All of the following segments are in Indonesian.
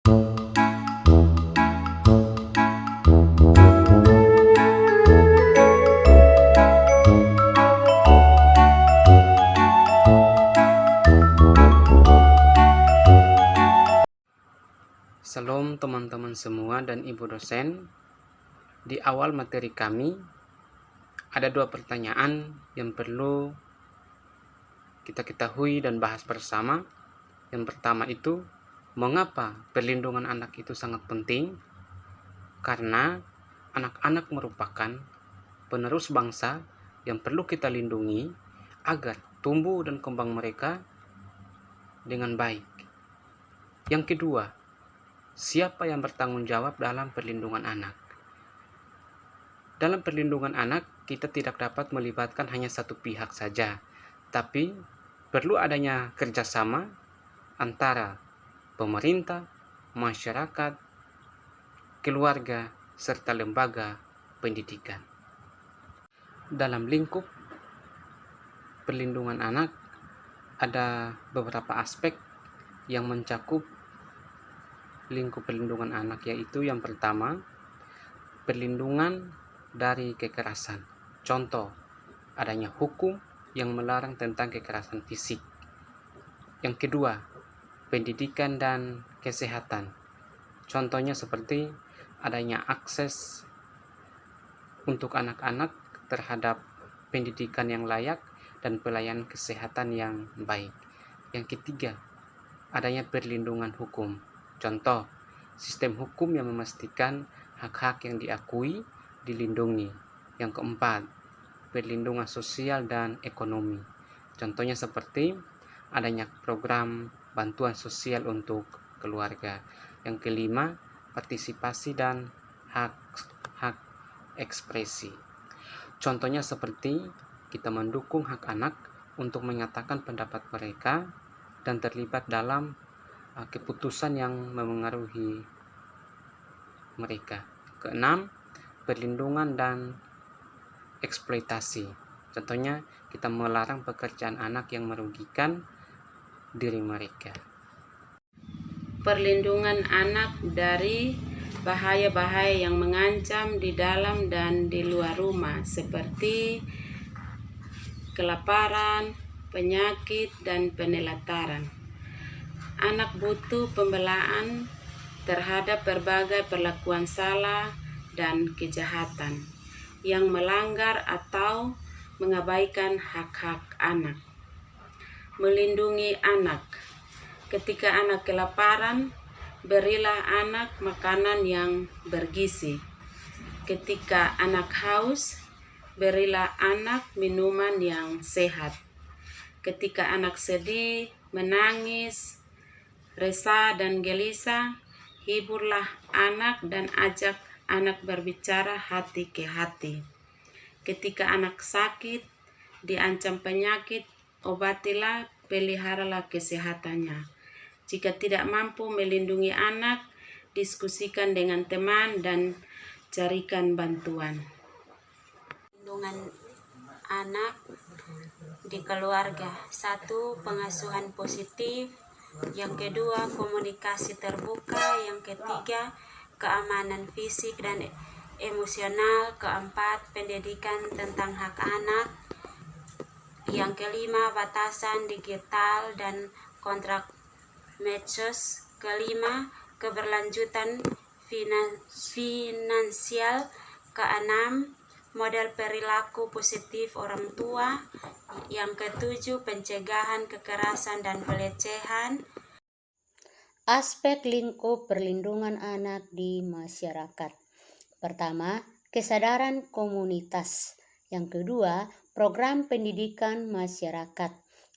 Salam teman-teman semua dan ibu dosen. Di awal materi kami ada dua pertanyaan yang perlu kita ketahui dan bahas bersama. Yang pertama itu, mengapa perlindungan anak itu sangat penting? Karena anak-anak merupakan penerus bangsa yang perlu kita lindungi agar tumbuh dan kembang mereka dengan baik. Yang kedua, siapa yang bertanggung jawab dalam perlindungan anak? Dalam perlindungan anak, kita tidak dapat melibatkan hanya satu pihak saja, tapi perlu adanya kerjasama antara pemerintah, masyarakat, keluarga, serta lembaga pendidikan. Dalam lingkup perlindungan anak, ada beberapa aspek yang mencakup lingkup perlindungan anak, yaitu yang pertama, perlindungan dari kekerasan. Contoh, adanya hukum yang melarang tentang kekerasan fisik. Yang kedua, pendidikan dan kesehatan. Contohnya seperti adanya akses untuk anak-anak terhadap pendidikan yang layak dan pelayanan kesehatan yang baik. Yang ketiga, adanya perlindungan hukum. Contoh, sistem hukum yang memastikan hak-hak yang diakui dilindungi. Yang keempat, perlindungan sosial dan ekonomi. Contohnya seperti adanya program bantuan sosial untuk keluarga. Yang kelima, partisipasi dan hak ekspresi. Contohnya seperti kita mendukung hak anak untuk menyatakan pendapat mereka dan terlibat dalam keputusan yang memengaruhi mereka. Keenam, perlindungan dan eksploitasi. Contohnya, kita melarang pekerjaan anak yang merugikan diri mereka. Perlindungan anak dari bahaya-bahaya yang mengancam di dalam dan di luar rumah, seperti kelaparan, penyakit, dan penelantaran. Anak butuh pembelaan terhadap berbagai perlakuan salah dan kejahatan yang melanggar atau mengabaikan hak-hak anak. Melindungi anak. Ketika anak kelaparan, berilah anak makanan yang bergizi. Ketika anak haus, berilah anak minuman yang sehat. Ketika anak sedih, menangis, resah dan gelisah, hiburlah anak dan ajak anak berbicara hati ke hati. Ketika anak sakit, diancam penyakit, obatilah, peliharalah kesehatannya. Jika tidak mampu melindungi anak, diskusikan dengan teman dan carikan bantuan. Perlindungan anak di keluarga. 1. Pengasuhan positif. Yang kedua, komunikasi terbuka. Yang ketiga, keamanan fisik dan emosional. Keempat, pendidikan tentang hak anak. Yang kelima, batasan digital dan kontrak medsos. Kelima, keberlanjutan finansial. Keenam, model perilaku positif orang tua. Yang ketujuh, pencegahan kekerasan dan pelecehan. Aspek lingkup perlindungan anak di masyarakat. Pertama, kesadaran komunitas. Yang kedua, program pendidikan masyarakat.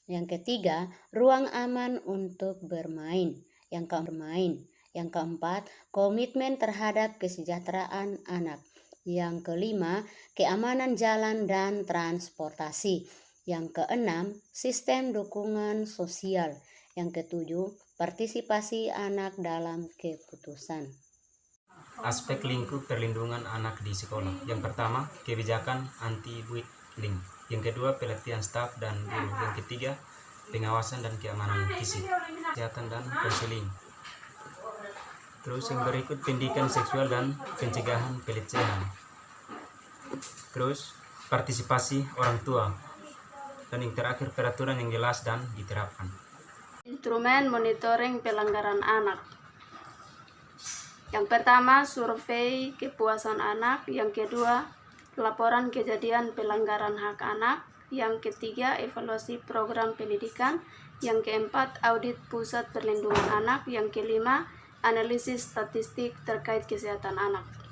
Yang ketiga, ruang aman untuk bermain. Yang keempat, komitmen terhadap kesejahteraan anak. Yang kelima, keamanan jalan dan transportasi. Yang keenam, sistem dukungan sosial. Yang ketujuh, partisipasi anak dalam keputusan. Aspek lingkup perlindungan anak di sekolah. Yang pertama, kebijakan anti-bullying. Yang kedua, pelatihan staf dan guru. Yang ketiga, pengawasan dan keamanan fisik, kesehatan dan konseling. Terus yang berikut pendidikan seksual dan pencegahan pelecehan. Terus partisipasi orang tua. Dan yang terakhir peraturan yang jelas dan diterapkan. Instrumen monitoring pelanggaran anak. Yang pertama, survei kepuasan anak. Yang kedua, laporan kejadian pelanggaran hak anak. Yang ketiga, evaluasi program pendidikan. Yang keempat, audit pusat perlindungan anak. Yang kelima, analisis statistik terkait kesehatan anak.